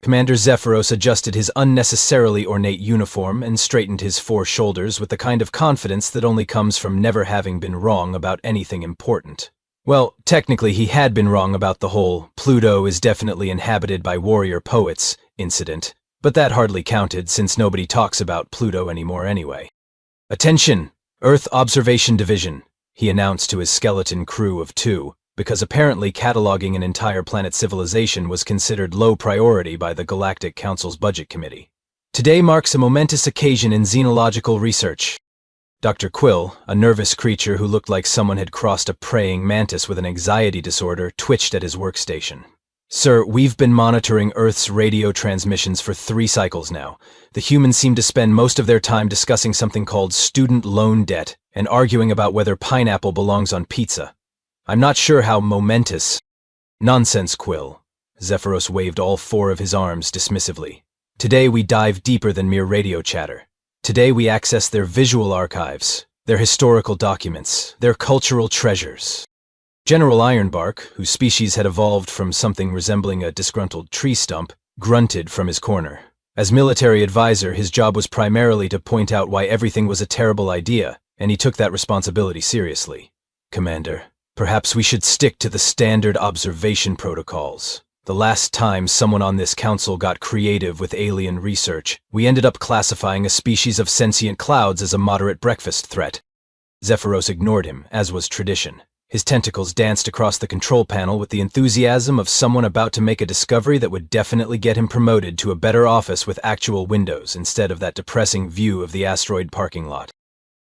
Commander Zephyros adjusted his unnecessarily ornate uniform and straightened his 4 shoulders with the kind of confidence that only comes from never having been wrong about anything important. Well, technically he had been wrong about the whole "Pluto is definitely inhabited by warrior poets" incident, but that hardly counted since nobody talks about Pluto anymore anyway. "Attention! Earth Observation Division," he announced to his skeleton crew of 2, because apparently cataloging an entire planet civilization was considered low priority by the Galactic Council's Budget Committee. "Today marks a momentous occasion in xenological research." Dr. Quill, a nervous creature who looked like someone had crossed a praying mantis with an anxiety disorder, twitched at his workstation. "Sir, we've been monitoring Earth's radio transmissions for 3 cycles now. The humans seem to spend most of their time discussing something called student loan debt and arguing about whether pineapple belongs on pizza. I'm not sure how momentous—" "Nonsense, Quill." Zephyros waved all 4 of his arms dismissively. "Today we dive deeper than mere radio chatter. Today we access their visual archives, their historical documents, their cultural treasures." General Ironbark, whose species had evolved from something resembling a disgruntled tree stump, grunted from his corner. As military advisor, his job was primarily to point out why everything was a terrible idea, and he took that responsibility seriously. "Commander, perhaps we should stick to the standard observation protocols. The last time someone on this council got creative with alien research, we ended up classifying a species of sentient clouds as a moderate breakfast threat." Zephyros ignored him, as was tradition. His tentacles danced across the control panel with the enthusiasm of someone about to make a discovery that would definitely get him promoted to a better office with actual windows instead of that depressing view of the asteroid parking lot.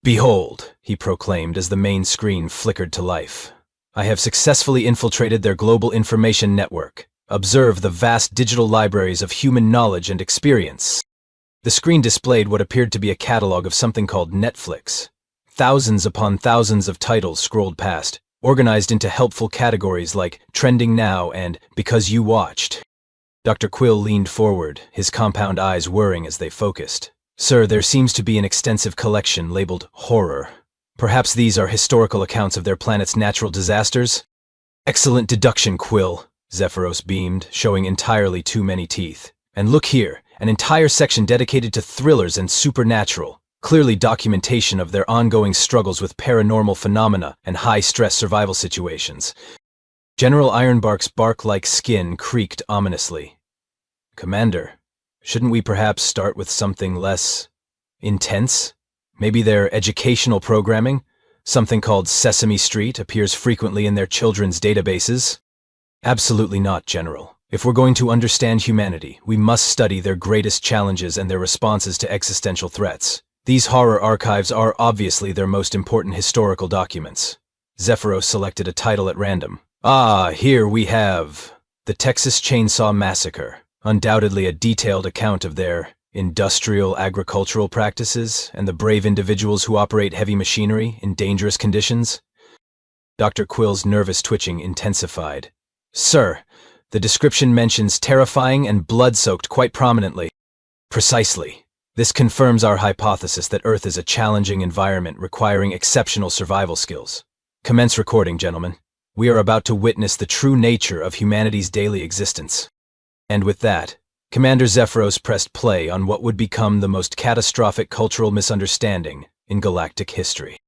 "Behold," he proclaimed as the main screen flickered to life. "I have successfully infiltrated their global information network. Observe the vast digital libraries of human knowledge and experience." The screen displayed what appeared to be a catalog of something called Netflix. Thousands upon thousands of titles scrolled past, organized into helpful categories like Trending Now and Because You Watched. Dr. Quill leaned forward, his compound eyes whirring as they focused. "Sir, there seems to be an extensive collection labeled Horror. Perhaps these are historical accounts of their planet's natural disasters?" "Excellent deduction, Quill," Zephyros beamed, showing entirely too many teeth. "And look here, an entire section dedicated to thrillers and supernatural. Clearly documentation of their ongoing struggles with paranormal phenomena and high-stress survival situations." General Ironbark's bark-like skin creaked ominously. "Commander, shouldn't we perhaps start with something less intense? Maybe their educational programming? Something called Sesame Street appears frequently in their children's databases." "Absolutely not, General. If we're going to understand humanity, we must study their greatest challenges and their responses to existential threats. These horror archives are obviously their most important historical documents." Zephyros selected a title at random. "Ah, here we have The Texas Chainsaw Massacre, undoubtedly a detailed account of their industrial agricultural practices and the brave individuals who operate heavy machinery in dangerous conditions." Dr. Quill's nervous twitching intensified. "Sir, the description mentions terrifying and blood-soaked quite prominently." "Precisely. This confirms our hypothesis that Earth is a challenging environment requiring exceptional survival skills. Commence recording, gentlemen. We are about to witness the true nature of humanity's daily existence." And with that, Commander Zephyros pressed play on what would become the most catastrophic cultural misunderstanding in galactic history.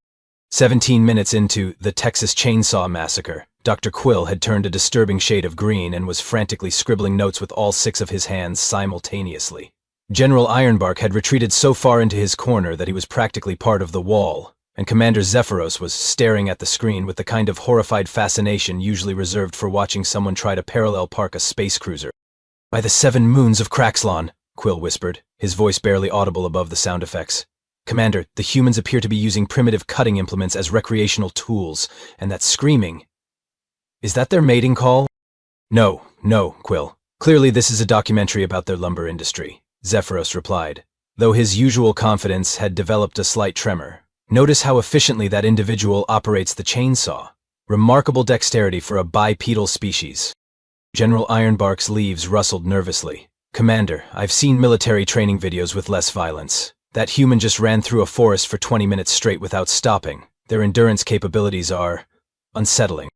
17 minutes into The Texas Chainsaw Massacre, Dr. Quill had turned a disturbing shade of green and was frantically scribbling notes with all 6 of his hands simultaneously. General Ironbark had retreated so far into his corner that he was practically part of the wall, and Commander Zephyros was staring at the screen with the kind of horrified fascination usually reserved for watching someone try to parallel park a space cruiser. "By the 7 moons of Craxlon," Quill whispered, his voice barely audible above the sound effects. "Commander, the humans appear to be using primitive cutting implements as recreational tools, and that screaming. Is that their mating call?" No, Quill. Clearly this is a documentary about their lumber industry," Zephyros replied, though his usual confidence had developed a slight tremor. "Notice how efficiently that individual operates the chainsaw. Remarkable dexterity for a bipedal species." General Ironbark's leaves rustled nervously. "Commander, I've seen military training videos with less violence. That human just ran through a forest for 20 minutes straight without stopping. Their endurance capabilities are unsettling."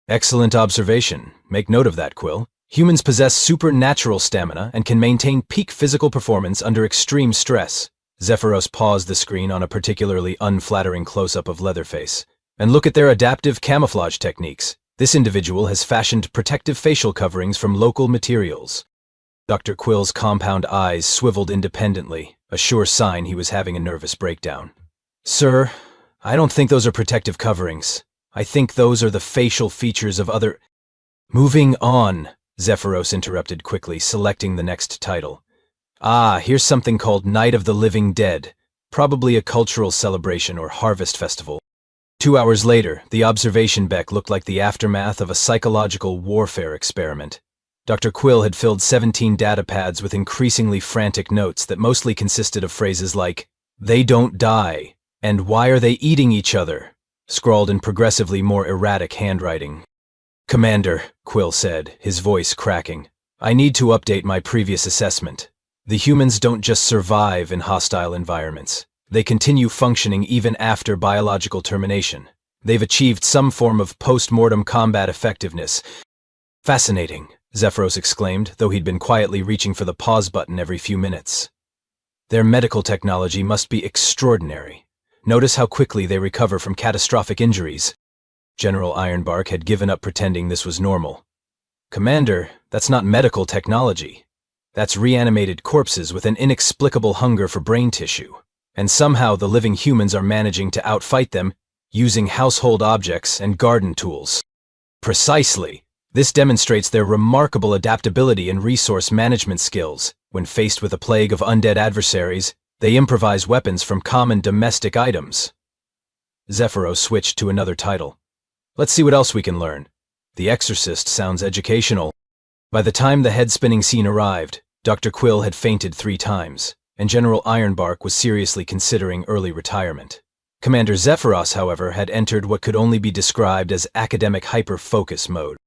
"Excellent observation. Make note of that, Quill." Humans possess supernatural stamina and can maintain peak physical performance under extreme stress. Zephyros paused the screen on a particularly unflattering close-up of Leatherface. And look at their adaptive camouflage techniques. This individual has fashioned protective facial coverings from local materials. Dr. Quill's compound eyes swiveled independently, a sure sign he was having a nervous breakdown. Sir, I don't think those are protective coverings. I think those are the facial features of other— Moving on, Zephyros interrupted quickly, selecting the next title. Ah, here's something called Night of the Living Dead, probably a cultural celebration or harvest festival. 2 hours later, the observation deck looked like the aftermath of a psychological warfare experiment. Dr. Quill had filled 17 data pads with increasingly frantic notes that mostly consisted of phrases like, "They don't die," and "Why are they eating each other?" scrawled in progressively more erratic handwriting. "Commander," Quill said, his voice cracking, "I need to update my previous assessment. The humans don't just survive in hostile environments. They continue functioning even after biological termination. They've achieved some form of post-mortem combat effectiveness." "Fascinating," Zephyros exclaimed, though he'd been quietly reaching for the pause button every few minutes. "Their medical technology must be extraordinary. Notice how quickly they recover from catastrophic injuries." General Ironbark had given up pretending this was normal. "Commander, that's not medical technology. That's reanimated corpses with an inexplicable hunger for brain tissue. And somehow the living humans are managing to outfight them using household objects and garden tools." "Precisely. This demonstrates their remarkable adaptability and resource management skills. When faced with a plague of undead adversaries, they improvise weapons from common domestic items." Zephyros switched to another title. "Let's see what else we can learn. The Exorcist sounds educational." By the time the head-spinning scene arrived, Dr. Quill had fainted 3 times, and General Ironbark was seriously considering early retirement. Commander Zephyros, however, had entered what could only be described as academic hyper-focus mode.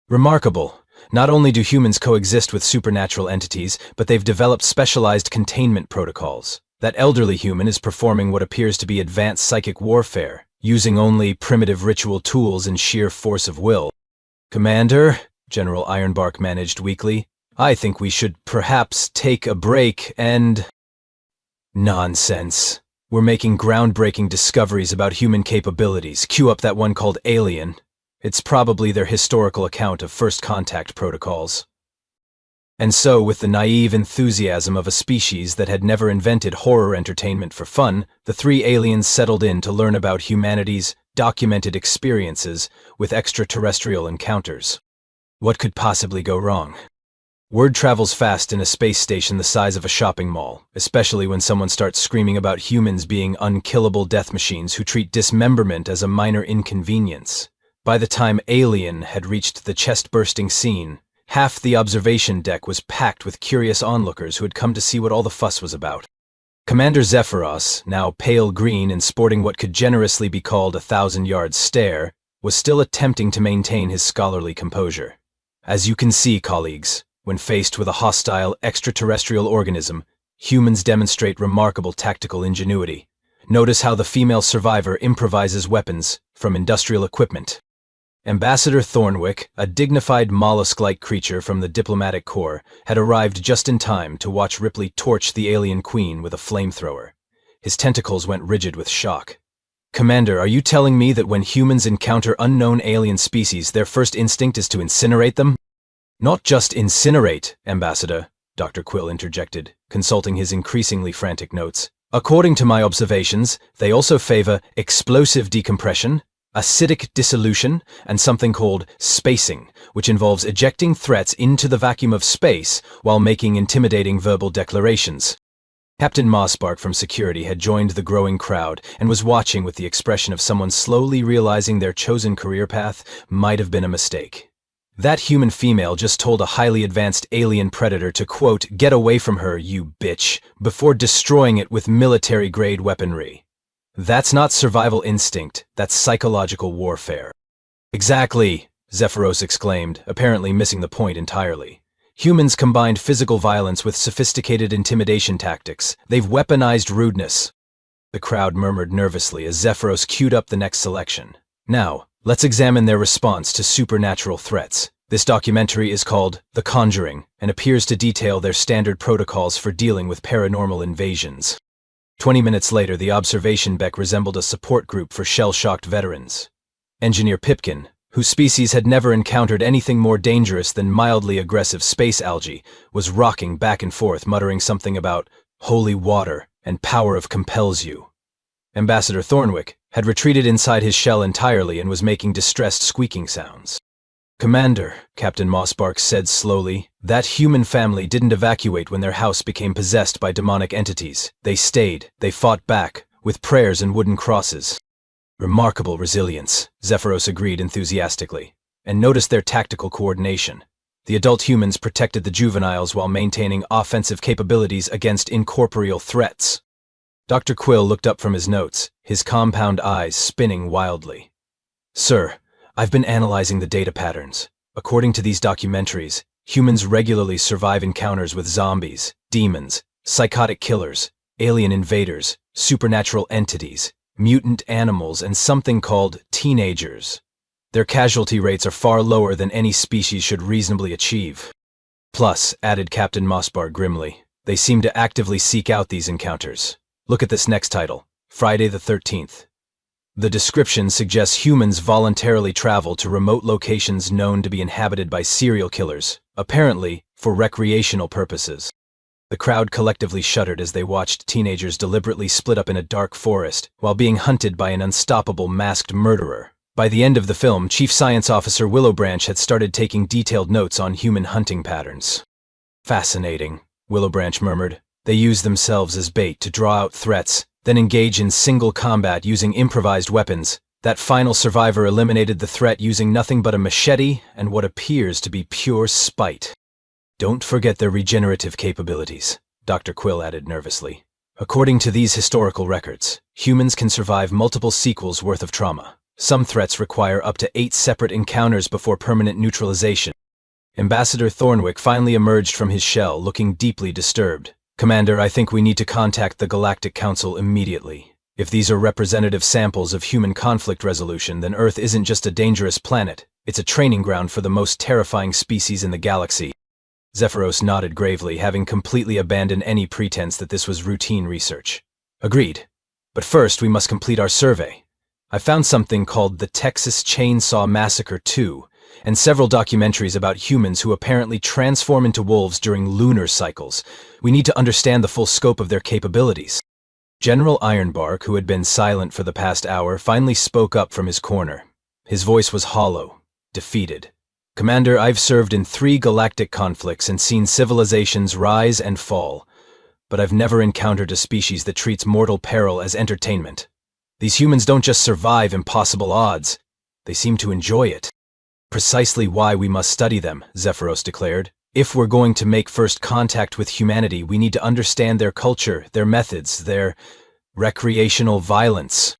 "Remarkable. Not only do humans coexist with supernatural entities, but they've developed specialized containment protocols. That elderly human is performing what appears to be advanced psychic warfare, using only primitive ritual tools and sheer force of will." "Commander," General Ironbark managed weakly, "I think we should perhaps take a break and—" "Nonsense. We're making groundbreaking discoveries about human capabilities. Cue up that one called Alien. It's probably their historical account of first contact protocols." And so, with the naive enthusiasm of a species that had never invented horror entertainment for fun, the 3 aliens settled in to learn about humanity's documented experiences with extraterrestrial encounters. What could possibly go wrong? Word travels fast in a space station the size of a shopping mall, especially when someone starts screaming about humans being unkillable death machines who treat dismemberment as a minor inconvenience. By the time Alien had reached the chest-bursting scene, half the observation deck was packed with curious onlookers who had come to see what all the fuss was about. Commander Zephyros, now pale green and sporting what could generously be called a 1,000-yard stare, was still attempting to maintain his scholarly composure. "As you can see, colleagues, when faced with a hostile extraterrestrial organism, humans demonstrate remarkable tactical ingenuity. Notice how the female survivor improvises weapons from industrial equipment." Ambassador Thornwick, a dignified mollusk-like creature from the diplomatic corps, had arrived just in time to watch Ripley torch the alien queen with a flamethrower. His tentacles went rigid with shock. "Commander, are you telling me that when humans encounter unknown alien species, their first instinct is to incinerate them?" "Not just incinerate, Ambassador," Dr. Quill interjected, consulting his increasingly frantic notes. "According to my observations, they also favor explosive decompression, acidic dissolution, and something called spacing, which involves ejecting threats into the vacuum of space while making intimidating verbal declarations." Captain Mossbark from security had joined the growing crowd and was watching with the expression of someone slowly realizing their chosen career path might have been a mistake. "That human female just told a highly advanced alien predator to, quote, 'Get away from her, you bitch,' before destroying it with military-grade weaponry. That's not survival instinct, that's psychological warfare." "Exactly," Zephyros exclaimed, apparently missing the point entirely. "Humans combined physical violence with sophisticated intimidation tactics. They've weaponized rudeness." The crowd murmured nervously as Zephyros queued up the next selection. "Now, let's examine their response to supernatural threats. This documentary is called The Conjuring and appears to detail their standard protocols for dealing with paranormal invasions. 20 minutes later, the observation deck resembled a support group for shell-shocked veterans. Engineer Pipkin, whose species had never encountered anything more dangerous than mildly aggressive space algae, was rocking back and forth, muttering something about holy water and power of compels you. Ambassador Thornwick had retreated inside his shell entirely and was making distressed squeaking sounds. "Commander," Captain Mossbark said slowly, "that human family didn't evacuate when their house became possessed by demonic entities. They stayed, they fought back, with prayers and wooden crosses." "Remarkable resilience," Zephyros agreed enthusiastically, and noticed their tactical coordination. The adult humans protected the juveniles while maintaining offensive capabilities against incorporeal threats. Dr. Quill looked up from his notes, his compound eyes spinning wildly. "Sir, I've been analyzing the data patterns. According to these documentaries, humans regularly survive encounters with zombies, demons, psychotic killers, alien invaders, supernatural entities, mutant animals, and something called teenagers. Their casualty rates are far lower than any species should reasonably achieve. Plus," added Captain Mossbar grimly, "they seem to actively seek out these encounters. Look at this next title, Friday the 13th. The description suggests humans voluntarily travel to remote locations known to be inhabited by serial killers, apparently for recreational purposes." The crowd collectively shuddered as they watched teenagers deliberately split up in a dark forest while being hunted by an unstoppable masked murderer. By the end of the film, Chief Science Officer Willowbranch had started taking detailed notes on human hunting patterns. "Fascinating," Willowbranch murmured. "They use themselves as bait to draw out threats, then engage in single combat using improvised weapons. That final survivor eliminated the threat using nothing but a machete and what appears to be pure spite. Don't forget their regenerative capabilities," Dr. Quill added nervously. "According to these historical records, humans can survive multiple sequels worth of trauma. Some threats require up to 8 separate encounters before permanent neutralization." Ambassador Thornwick finally emerged from his shell, looking deeply disturbed. "Commander, I think we need to contact the Galactic Council immediately. If these are representative samples of human conflict resolution, then Earth isn't just a dangerous planet, it's a training ground for the most terrifying species in the galaxy." Zephyros nodded gravely, having completely abandoned any pretense that this was routine research. "Agreed. But first, we must complete our survey. I found something called the Texas Chainsaw Massacre 2, and several documentaries about humans who apparently transform into wolves during lunar cycles. We need to understand the full scope of their capabilities." General Ironbark, who had been silent for the past hour, finally spoke up from his corner. His voice was hollow, defeated. "Commander, I've served in 3 galactic conflicts and seen civilizations rise and fall, but I've never encountered a species that treats mortal peril as entertainment. These humans don't just survive impossible odds, they seem to enjoy it." "Precisely why we must study them," Zephyros declared. "If we're going to make first contact with humanity, we need to understand their culture, their methods, their recreational violence."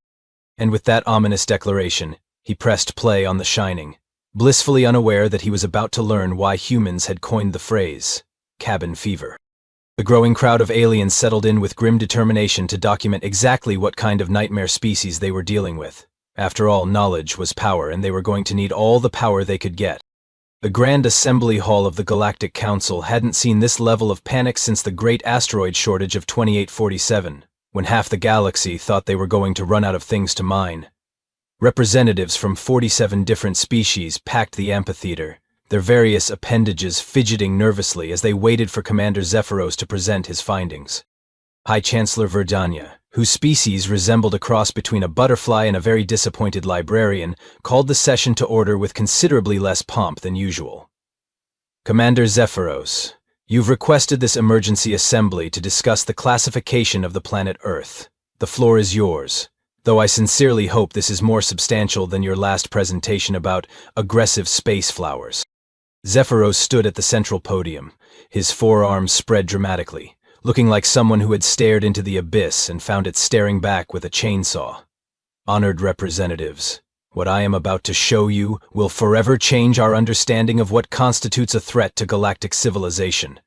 And with that ominous declaration, he pressed play on The Shining, blissfully unaware that he was about to learn why humans had coined the phrase, cabin fever. The growing crowd of aliens settled in with grim determination to document exactly what kind of nightmare species they were dealing with. After all, knowledge was power, and they were going to need all the power they could get. The Grand Assembly Hall of the Galactic Council hadn't seen this level of panic since the great asteroid shortage of 2847, when half the galaxy thought they were going to run out of things to mine. Representatives from 47 different species packed the amphitheater, their various appendages fidgeting nervously as they waited for Commander Zephyros to present his findings. High Chancellor Verdania, whose species resembled a cross between a butterfly and a very disappointed librarian, called the session to order with considerably less pomp than usual. "Commander Zephyros, you've requested this emergency assembly to discuss the classification of the planet Earth. The floor is yours, though I sincerely hope this is more substantial than your last presentation about aggressive space flowers." Zephyros stood at the central podium, his forearms spread dramatically, looking like someone who had stared into the abyss and found it staring back with a chainsaw. "Honored representatives, what I am about to show you will forever change our understanding of what constitutes a threat to galactic civilization."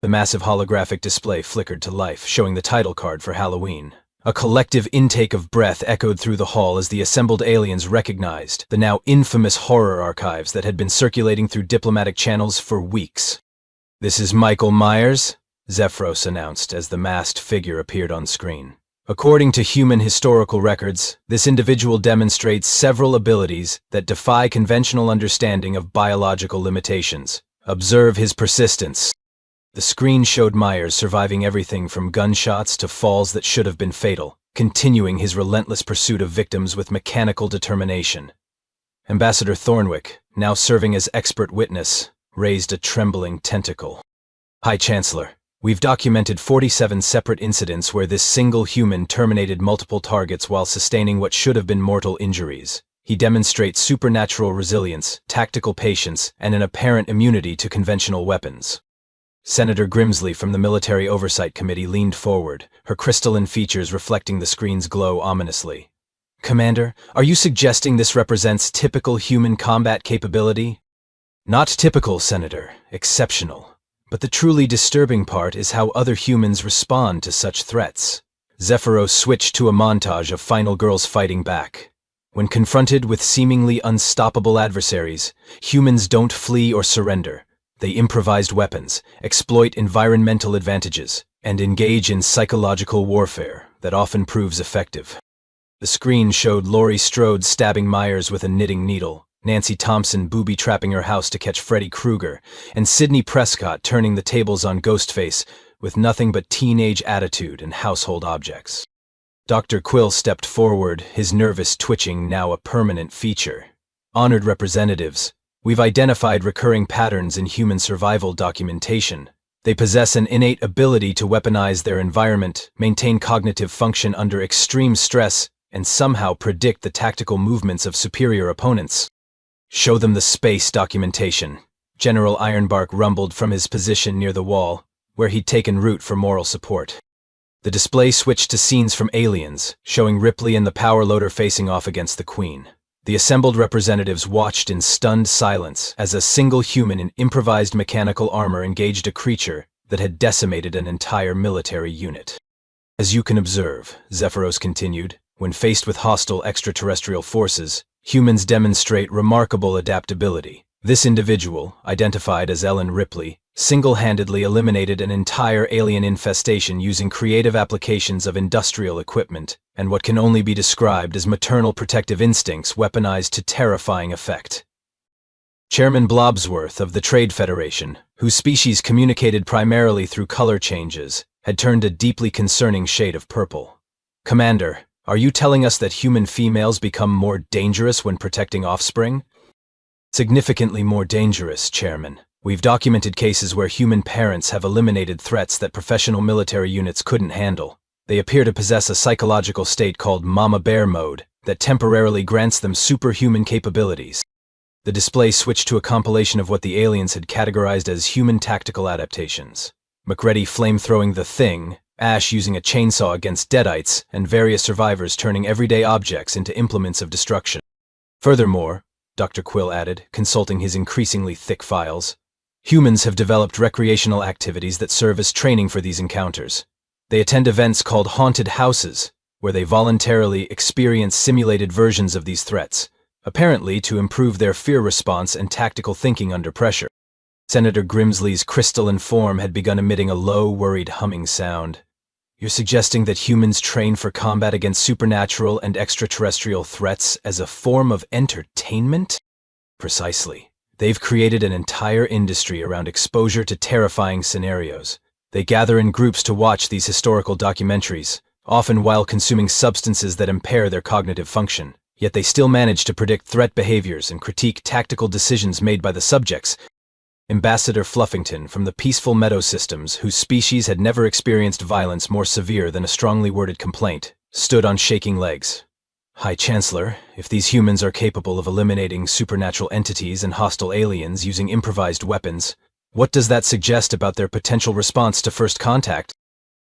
The massive holographic display flickered to life, showing the title card for Halloween, A collective intake of breath echoed through the hall as the assembled aliens recognized the now infamous horror archives that had been circulating through diplomatic channels for weeks. "This is Michael Myers," Zephyros announced as the masked figure appeared on screen. According to human historical records, this individual demonstrates several abilities that defy conventional understanding of biological limitations. Observe his persistence. The screen showed Myers surviving everything from gunshots to falls that should have been fatal, continuing his relentless pursuit of victims with mechanical determination. Ambassador Thornwick, now serving as expert witness, raised a trembling tentacle. "High Chancellor, we've documented 47 separate incidents where this single human terminated multiple targets while sustaining what should have been mortal injuries. He demonstrates supernatural resilience, tactical patience, and an apparent immunity to conventional weapons." Senator Grimsley from the Military Oversight Committee leaned forward, her crystalline features reflecting the screen's glow ominously. "Commander, are you suggesting this represents typical human combat capability?" "Not typical, Senator. Exceptional. But the truly disturbing part is how other humans respond to such threats." Zephyros switched to a montage of final girls fighting back. When confronted with seemingly unstoppable adversaries, humans don't flee or surrender. They improvise weapons, exploit environmental advantages, and engage in psychological warfare that often proves effective. The screen showed Laurie Strode stabbing Myers with a knitting needle, Nancy Thompson booby-trapping her house to catch Freddy Krueger, and Sidney Prescott turning the tables on Ghostface with nothing but teenage attitude and household objects. Dr. Quill stepped forward, his nervous twitching now a permanent feature. "Honored representatives, we've identified recurring patterns in human survival documentation. They possess an innate ability to weaponize their environment, maintain cognitive function under extreme stress, and somehow predict the tactical movements of superior opponents." "Show them the space documentation," General Ironbark rumbled from his position near the wall, where he'd taken root for moral support. The display switched to scenes from Aliens, showing Ripley and the power loader facing off against the Queen. The assembled representatives watched in stunned silence as a single human in improvised mechanical armor engaged a creature that had decimated an entire military unit. "As you can observe," Zephyros continued, "when faced with hostile extraterrestrial forces, humans demonstrate remarkable adaptability. This individual, identified as Ellen Ripley, single-handedly eliminated an entire alien infestation using creative applications of industrial equipment and what can only be described as maternal protective instincts weaponized to terrifying effect." Chairman Blobsworth of the Trade Federation, whose species communicated primarily through color changes, had turned a deeply concerning shade of purple. "Commander, are you telling us that human females become more dangerous when protecting offspring?" "Significantly more dangerous, Chairman. We've documented cases where human parents have eliminated threats that professional military units couldn't handle. They appear to possess a psychological state called Mama Bear mode that temporarily grants them superhuman capabilities." The display switched to a compilation of what the aliens had categorized as human tactical adaptations. McReady flamethrowing the Thing, Ash using a chainsaw against deadites, and various survivors turning everyday objects into implements of destruction. "Furthermore," Dr. Quill added, consulting his increasingly thick files, "humans have developed recreational activities that serve as training for these encounters. They attend events called haunted houses, where they voluntarily experience simulated versions of these threats, apparently to improve their fear response and tactical thinking under pressure." Senator Grimsley's crystalline form had begun emitting a low, worried humming sound. "You're suggesting that humans train for combat against supernatural and extraterrestrial threats as a form of entertainment?" "Precisely. They've created an entire industry around exposure to terrifying scenarios. They gather in groups to watch these historical documentaries, often while consuming substances that impair their cognitive function. Yet they still manage to predict threat behaviors and critique tactical decisions made by the subjects." Ambassador Fluffington from the Peaceful Meadow Systems, whose species had never experienced violence more severe than a strongly worded complaint, stood on shaking legs. "High Chancellor, if these humans are capable of eliminating supernatural entities and hostile aliens using improvised weapons, what does that suggest about their potential response to first contact?"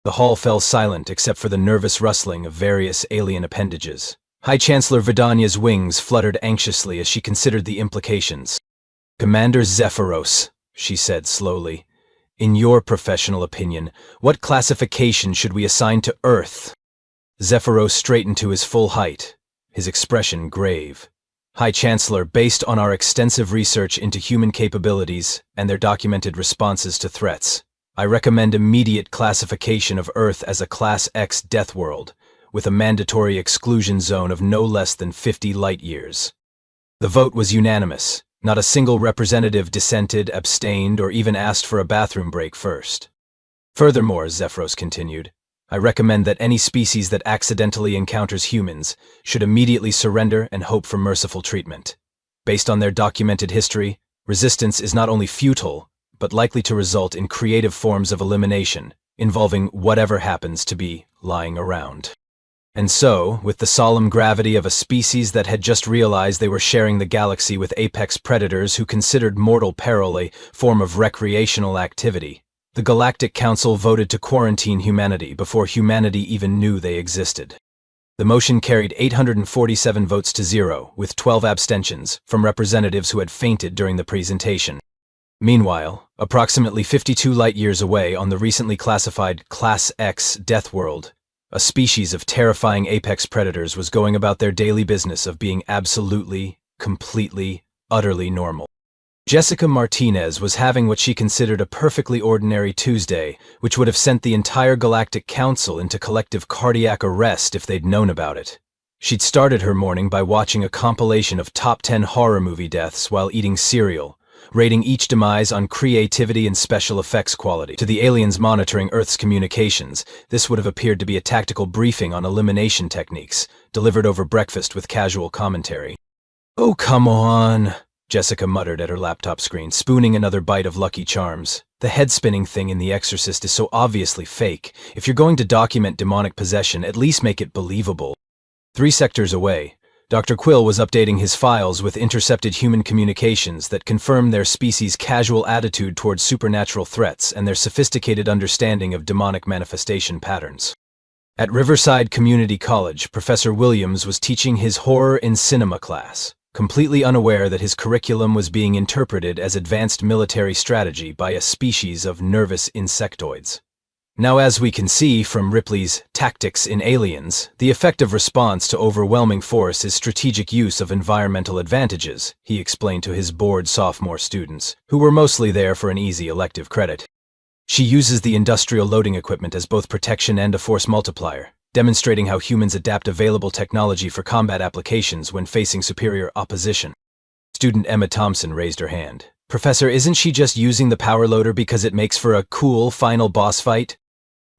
The hall fell silent except for the nervous rustling of various alien appendages. High Chancellor Vidania's wings fluttered anxiously as she considered the implications. "Commander Zephyros," she said slowly, "in your professional opinion, what classification should we assign to Earth?" Zephyros straightened to his full height, his expression grave. High Chancellor, based on our extensive research into human capabilities and their documented responses to threats, I recommend immediate classification of Earth as a Class X deathworld, with a mandatory exclusion zone of no less than 50 light-years. The vote was unanimous. Not a single representative dissented, abstained, or even asked for a bathroom break first. Furthermore, Zephyros continued, I recommend that any species that accidentally encounters humans should immediately surrender and hope for merciful treatment. Based on their documented history, resistance is not only futile, but likely to result in creative forms of elimination, involving whatever happens to be lying around. And so, with the solemn gravity of a species that had just realized they were sharing the galaxy with apex predators who considered mortal peril a form of recreational activity, the Galactic Council voted to quarantine humanity before humanity even knew they existed. The motion carried 847 votes to 0, with 12 abstentions from representatives who had fainted during the presentation. Meanwhile, approximately 52 light-years away on the recently classified Class X deathworld, a species of terrifying apex predators was going about their daily business of being absolutely, completely, utterly normal. Jessica Martinez was having what she considered a perfectly ordinary Tuesday, which would have sent the entire Galactic Council into collective cardiac arrest if they'd known about it. She'd started her morning by watching a compilation of top 10 horror movie deaths while eating cereal, rating each demise on creativity and special effects quality. To the aliens monitoring Earth's communications, this would have appeared to be a tactical briefing on elimination techniques, delivered over breakfast with casual commentary. "Oh, come on," Jessica muttered at her laptop screen, spooning another bite of Lucky Charms. The head-spinning thing in The Exorcist is so obviously fake. If you're going to document demonic possession, at least make it believable. 3 sectors away, Dr. Quill was updating his files with intercepted human communications that confirmed their species' casual attitude towards supernatural threats and their sophisticated understanding of demonic manifestation patterns. At Riverside Community College, Professor Williams was teaching his horror in cinema class, completely unaware that his curriculum was being interpreted as advanced military strategy by a species of nervous insectoids. Now, as we can see from Ripley's Tactics in Aliens, the effective response to overwhelming force is strategic use of environmental advantages, he explained to his bored sophomore students, who were mostly there for an easy elective credit. She uses the industrial loading equipment as both protection and a force multiplier, demonstrating how humans adapt available technology for combat applications when facing superior opposition. Student Emma Thompson raised her hand. "Professor, isn't she just using the power loader because it makes for a cool final boss fight?"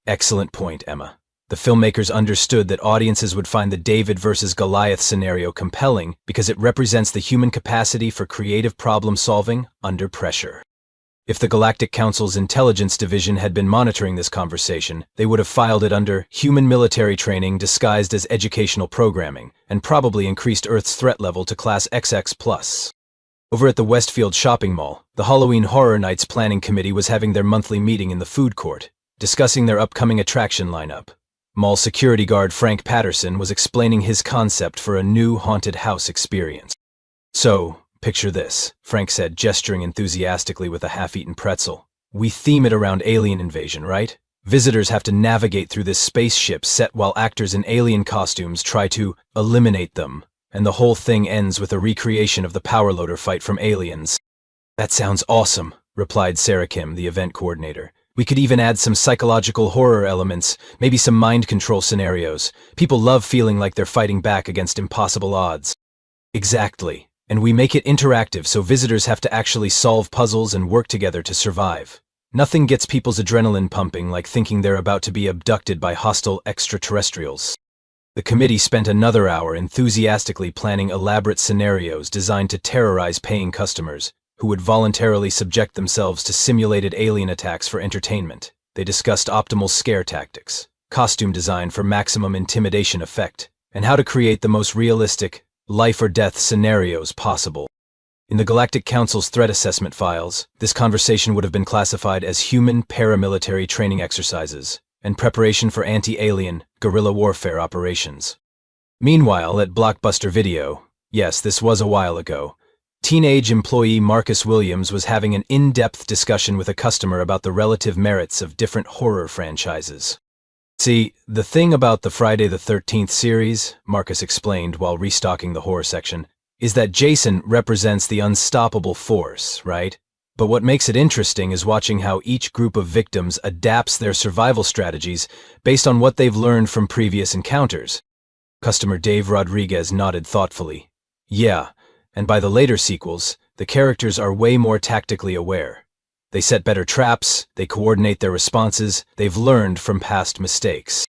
Excellent point, Emma. The filmmakers understood that audiences would find the David versus Goliath scenario compelling because it represents the human capacity for creative problem-solving under pressure. If the Galactic Council's Intelligence Division had been monitoring this conversation, they would have filed it under human military training disguised as educational programming, and probably increased Earth's threat level to Class XX+. Over at the Westfield Shopping Mall, the Halloween Horror Nights Planning Committee was having their monthly meeting in the food court, discussing their upcoming attraction lineup. Mall security guard Frank Patterson was explaining his concept for a new haunted house experience. "So, picture this," Frank said, gesturing enthusiastically with a half-eaten pretzel. "We theme it around alien invasion, right? Visitors have to navigate through this spaceship set while actors in alien costumes try to eliminate them, and the whole thing ends with a recreation of the power loader fight from Aliens." "That sounds awesome," replied Sarah Kim, the event coordinator. "We could even add some psychological horror elements, maybe some mind control scenarios. People love feeling like they're fighting back against impossible odds." "Exactly. And we make it interactive so visitors have to actually solve puzzles and work together to survive. Nothing gets people's adrenaline pumping like thinking they're about to be abducted by hostile extraterrestrials." The committee spent another hour enthusiastically planning elaborate scenarios designed to terrorize paying customers, who would voluntarily subject themselves to simulated alien attacks for entertainment. They discussed optimal scare tactics, costume design for maximum intimidation effect, and how to create the most realistic, life-or-death scenarios possible. In the Galactic Council's threat assessment files, this conversation would have been classified as human paramilitary training exercises and preparation for anti-alien, guerrilla warfare operations. Meanwhile, at Blockbuster Video, yes, this was a while ago, teenage employee Marcus Williams was having an in-depth discussion with a customer about the relative merits of different horror franchises. See, the thing about the Friday the 13th series, Marcus explained while restocking the horror section, is that Jason represents the unstoppable force, right? But what makes it interesting is watching how each group of victims adapts their survival strategies based on what they've learned from previous encounters. Customer Dave Rodriguez nodded thoughtfully. Yeah, and by the later sequels, the characters are way more tactically aware. They set better traps, they coordinate their responses, they've learned from past mistakes.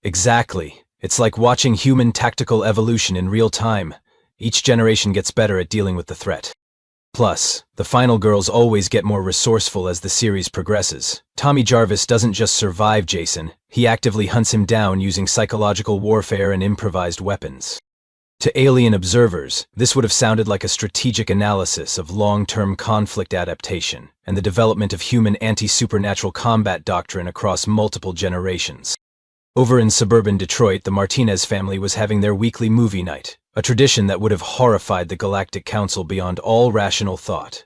Exactly. It's like watching human tactical evolution in real time. Each generation gets better at dealing with the threat. Plus, the final girls always get more resourceful as the series progresses. Tommy Jarvis doesn't just survive Jason, he actively hunts him down using psychological warfare and improvised weapons. To alien observers, this would have sounded like a strategic analysis of long-term conflict adaptation and the development of human anti-supernatural combat doctrine across multiple generations. Over in suburban Detroit, the Martinez family was having their weekly movie night, a tradition that would have horrified the Galactic Council beyond all rational thought.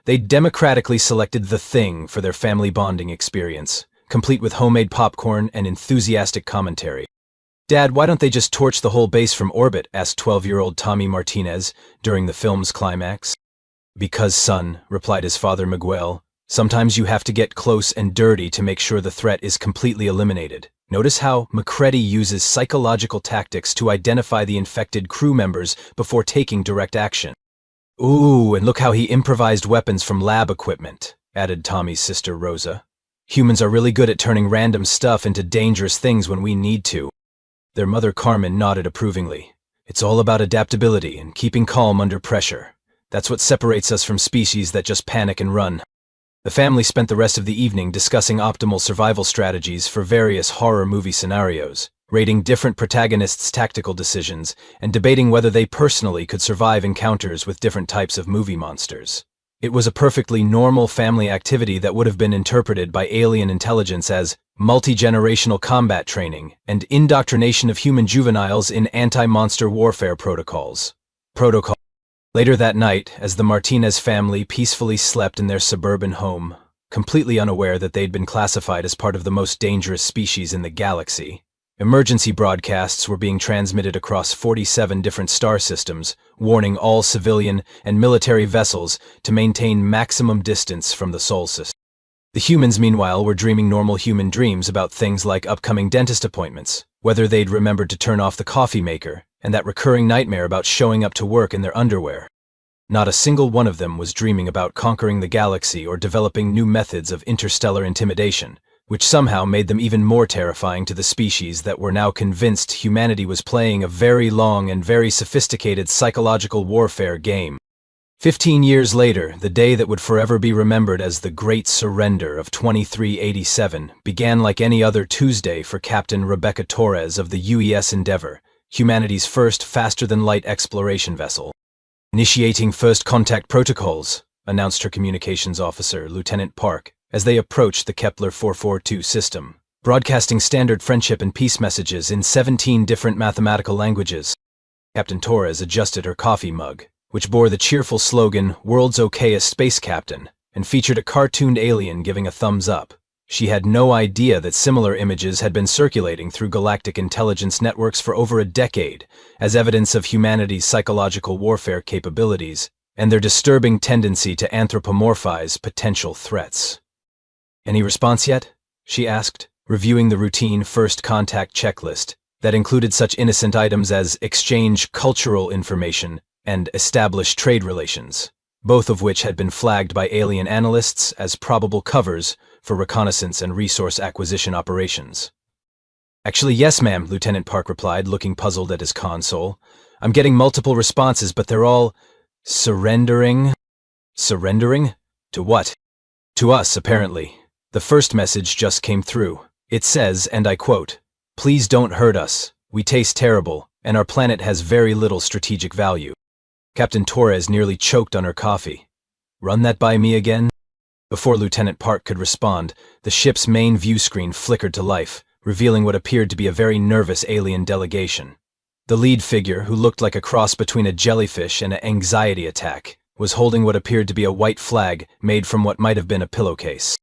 They democratically selected The Thing for their family bonding experience, complete with homemade popcorn and enthusiastic commentary. "Dad, why don't they just torch the whole base from orbit?" asked 12-year-old Tommy Martinez during the film's climax. "Because, son," replied his father Miguel, "sometimes you have to get close and dirty to make sure the threat is completely eliminated." Notice how McCready uses psychological tactics to identify the infected crew members before taking direct action. "Ooh, and look how he improvised weapons from lab equipment," added Tommy's sister Rosa. "Humans are really good at turning random stuff into dangerous things when we need to." Their mother Carmen nodded approvingly. "It's all about adaptability and keeping calm under pressure. That's what separates us from species that just panic and run." The family spent the rest of the evening discussing optimal survival strategies for various horror movie scenarios, rating different protagonists' tactical decisions, and debating whether they personally could survive encounters with different types of movie monsters. It was a perfectly normal family activity that would have been interpreted by alien intelligence as multi-generational combat training and indoctrination of human juveniles in anti-monster warfare protocols. Later that night, as the Martinez family peacefully slept in their suburban home, completely unaware that they'd been classified as part of the most dangerous species in the galaxy, emergency broadcasts were being transmitted across 47 different star systems, warning all civilian and military vessels to maintain maximum distance from the Sol system. The humans, meanwhile, were dreaming normal human dreams about things like upcoming dentist appointments, whether they'd remembered to turn off the coffee maker, and that recurring nightmare about showing up to work in their underwear. Not a single one of them was dreaming about conquering the galaxy or developing new methods of interstellar intimidation, which somehow made them even more terrifying to the species that were now convinced humanity was playing a very long and very sophisticated psychological warfare game. 15 years later, the day that would forever be remembered as the Great Surrender of 2387 began like any other Tuesday for Captain Rebecca Torres of the UES Endeavour, humanity's first faster-than-light exploration vessel. "Initiating first contact protocols," announced her communications officer, Lieutenant Park, as they approached the Kepler 442 system, broadcasting standard friendship and peace messages in 17 different mathematical languages. Captain Torres adjusted her coffee mug, which bore the cheerful slogan, "World's Okayest Space Captain," and featured a cartooned alien giving a thumbs up. She had no idea that similar images had been circulating through galactic intelligence networks for over a decade, as evidence of humanity's psychological warfare capabilities and their disturbing tendency to anthropomorphize potential threats. "Any response yet?" she asked, reviewing the routine first contact checklist that included such innocent items as exchange cultural information and establish trade relations, both of which had been flagged by alien analysts as probable covers for reconnaissance and resource acquisition operations. "Actually, yes, ma'am," Lieutenant Park replied, looking puzzled at his console. "I'm getting multiple responses, but they're all surrendering." "Surrendering? To what?" "To us, apparently. The first message just came through. It says, and I quote, 'Please don't hurt us. We taste terrible, and our planet has very little strategic value.'" Captain Torres nearly choked on her coffee. "Run that by me again?" Before Lieutenant Park could respond, the ship's main view screen flickered to life, revealing what appeared to be a very nervous alien delegation. The lead figure, who looked like a cross between a jellyfish and an anxiety attack, was holding what appeared to be a white flag made from what might have been a pillowcase.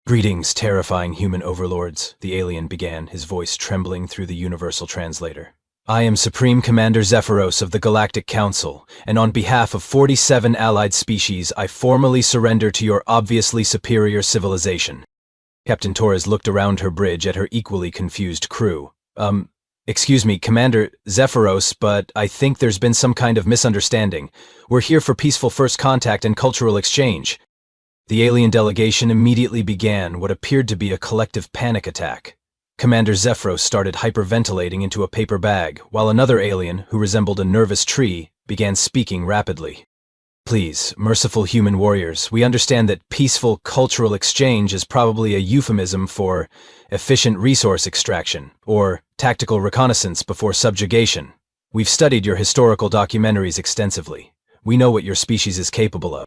Greetings, terrifying human overlords, the alien began, his voice trembling through the universal translator. I am Supreme Commander Zephyros of the Galactic Council, and on behalf of 47 allied species, I formally surrender to your obviously superior civilization. Captain Torres looked around her bridge at her equally confused crew. Excuse me, Commander Zephyros, but I think there's been some kind of misunderstanding. We're here for peaceful first contact and cultural exchange. The alien delegation immediately began what appeared to be a collective panic attack. Commander Zephyros started hyperventilating into a paper bag, while another alien, who resembled a nervous tree, began speaking rapidly. Please, merciful human warriors, we understand that peaceful cultural exchange is probably a euphemism for efficient resource extraction, or tactical reconnaissance before subjugation. We've studied your historical documentaries extensively. We know what your species is capable of.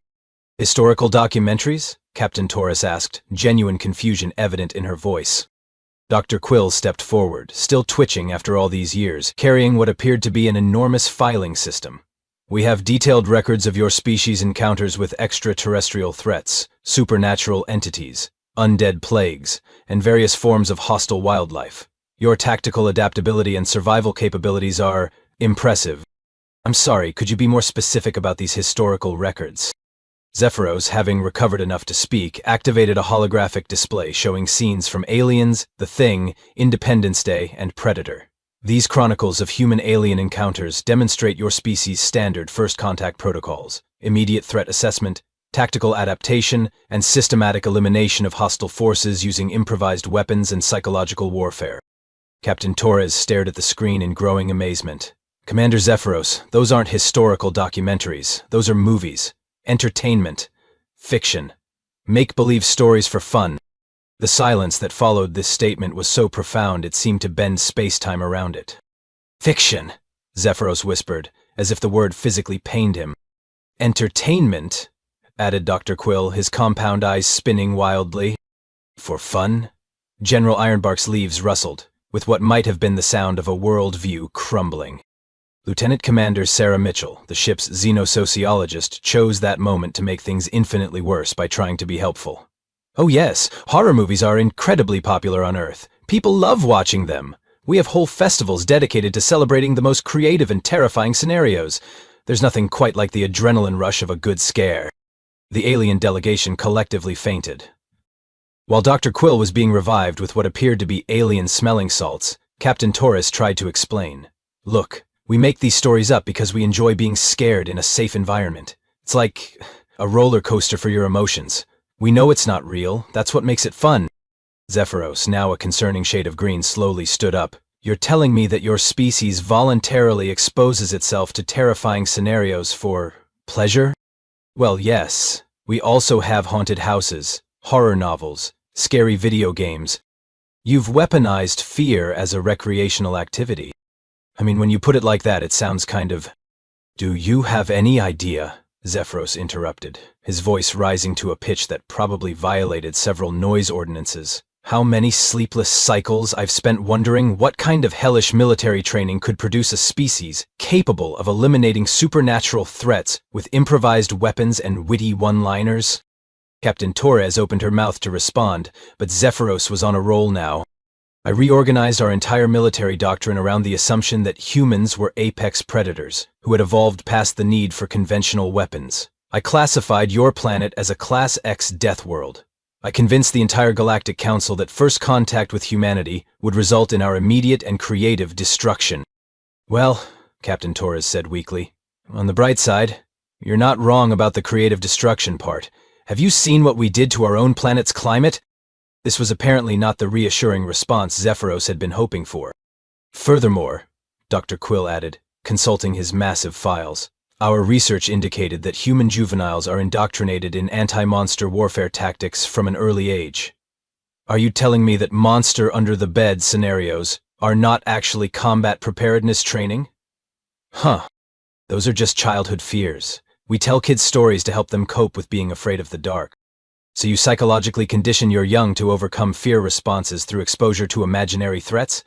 Historical documentaries? Captain Torres asked, genuine confusion evident in her voice. Dr. Quill stepped forward, still twitching after all these years, carrying what appeared to be an enormous filing system. We have detailed records of your species' encounters with extraterrestrial threats, supernatural entities, undead plagues, and various forms of hostile wildlife. Your tactical adaptability and survival capabilities are impressive. I'm sorry, could you be more specific about these historical records? Zephyros, having recovered enough to speak, activated a holographic display showing scenes from Aliens, The Thing, Independence Day, and Predator. These chronicles of human-alien encounters demonstrate your species' standard first contact protocols, immediate threat assessment, tactical adaptation, and systematic elimination of hostile forces using improvised weapons and psychological warfare. Captain Torres stared at the screen in growing amazement. Commander Zephyros, those aren't historical documentaries, those are movies. Entertainment, fiction, make-believe stories for fun. The silence that followed this statement was so profound it seemed to bend space-time around it. Fiction, Zephyros whispered, as if the word physically pained him. Entertainment, added Dr. Quill, his compound eyes spinning wildly. For fun? General Ironbark's leaves rustled, with what might have been the sound of a world-view crumbling. Lieutenant Commander Sarah Mitchell, the ship's xenosociologist, chose that moment to make things infinitely worse by trying to be helpful. Oh yes, horror movies are incredibly popular on Earth. People love watching them. We have whole festivals dedicated to celebrating the most creative and terrifying scenarios. There's nothing quite like the adrenaline rush of a good scare. The alien delegation collectively fainted. While Dr. Quill was being revived with what appeared to be alien smelling salts, Captain Torres tried to explain. Look, we make these stories up because we enjoy being scared in a safe environment. It's like a roller coaster for your emotions. We know it's not real, that's what makes it fun. Zephyros, now a concerning shade of green, slowly stood up. You're telling me that your species voluntarily exposes itself to terrifying scenarios for pleasure? Well, yes. We also have haunted houses, horror novels, scary video games. You've weaponized fear as a recreational activity. I mean, when you put it like that, it sounds kind of... Do you have any idea? Zephyros interrupted, his voice rising to a pitch that probably violated several noise ordinances. How many sleepless cycles I've spent wondering what kind of hellish military training could produce a species capable of eliminating supernatural threats with improvised weapons and witty one-liners? Captain Torres opened her mouth to respond, but Zephyros was on a roll now. I reorganized our entire military doctrine around the assumption that humans were apex predators, who had evolved past the need for conventional weapons. I classified your planet as a Class X deathworld. I convinced the entire Galactic Council that first contact with humanity would result in our immediate and creative destruction. Well, Captain Torres said weakly, on the bright side, you're not wrong about the creative destruction part. Have you seen what we did to our own planet's climate? This was apparently not the reassuring response Zephyros had been hoping for. Furthermore, Dr. Quill added, consulting his massive files, our research indicated that human juveniles are indoctrinated in anti-monster warfare tactics from an early age. Are you telling me that monster-under-the-bed scenarios are not actually combat preparedness training? Huh. Those are just childhood fears. We tell kids stories to help them cope with being afraid of the dark. So you psychologically condition your young to overcome fear responses through exposure to imaginary threats?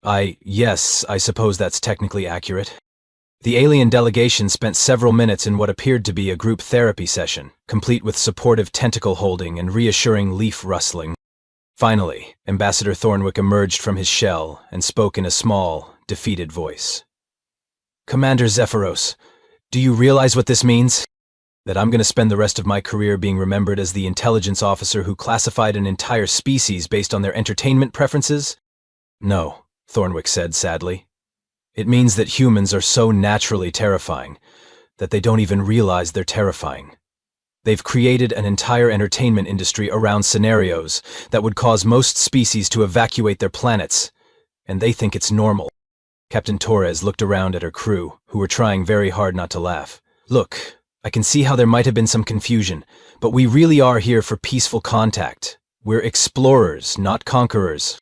Yes, I suppose that's technically accurate. The alien delegation spent several minutes in what appeared to be a group therapy session, complete with supportive tentacle holding and reassuring leaf rustling. Finally, Ambassador Thornwick emerged from his shell and spoke in a small, defeated voice. "Commander Zephyros, do you realize what this means? That I'm going to spend the rest of my career being remembered as the intelligence officer who classified an entire species based on their entertainment preferences?" "No," Thornwick said sadly. "It means that humans are so naturally terrifying that they don't even realize they're terrifying. They've created an entire entertainment industry around scenarios that would cause most species to evacuate their planets, and they think it's normal." Captain Torres looked around at her crew, who were trying very hard not to laugh. "Look, I can see how there might have been some confusion, but we really are here for peaceful contact. We're explorers, not conquerors."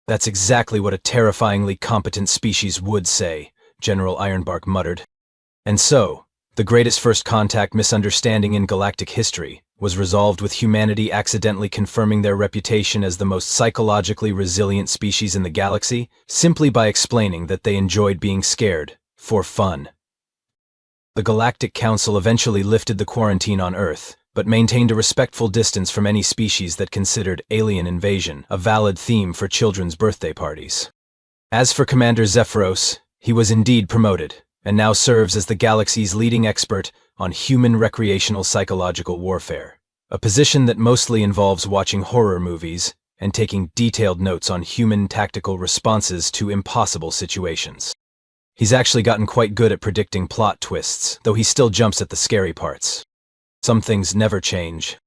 "That's exactly what a terrifyingly competent species would say," General Ironbark muttered. And so, the greatest first contact misunderstanding in galactic history was resolved with humanity accidentally confirming their reputation as the most psychologically resilient species in the galaxy, simply by explaining that they enjoyed being scared, for fun. The Galactic Council eventually lifted the quarantine on Earth, but maintained a respectful distance from any species that considered alien invasion a valid theme for children's birthday parties. As for Commander Zephyros, he was indeed promoted, and now serves as the galaxy's leading expert on human recreational psychological warfare, a position that mostly involves watching horror movies and taking detailed notes on human tactical responses to impossible situations. He's actually gotten quite good at predicting plot twists, though he still jumps at the scary parts. Some things never change,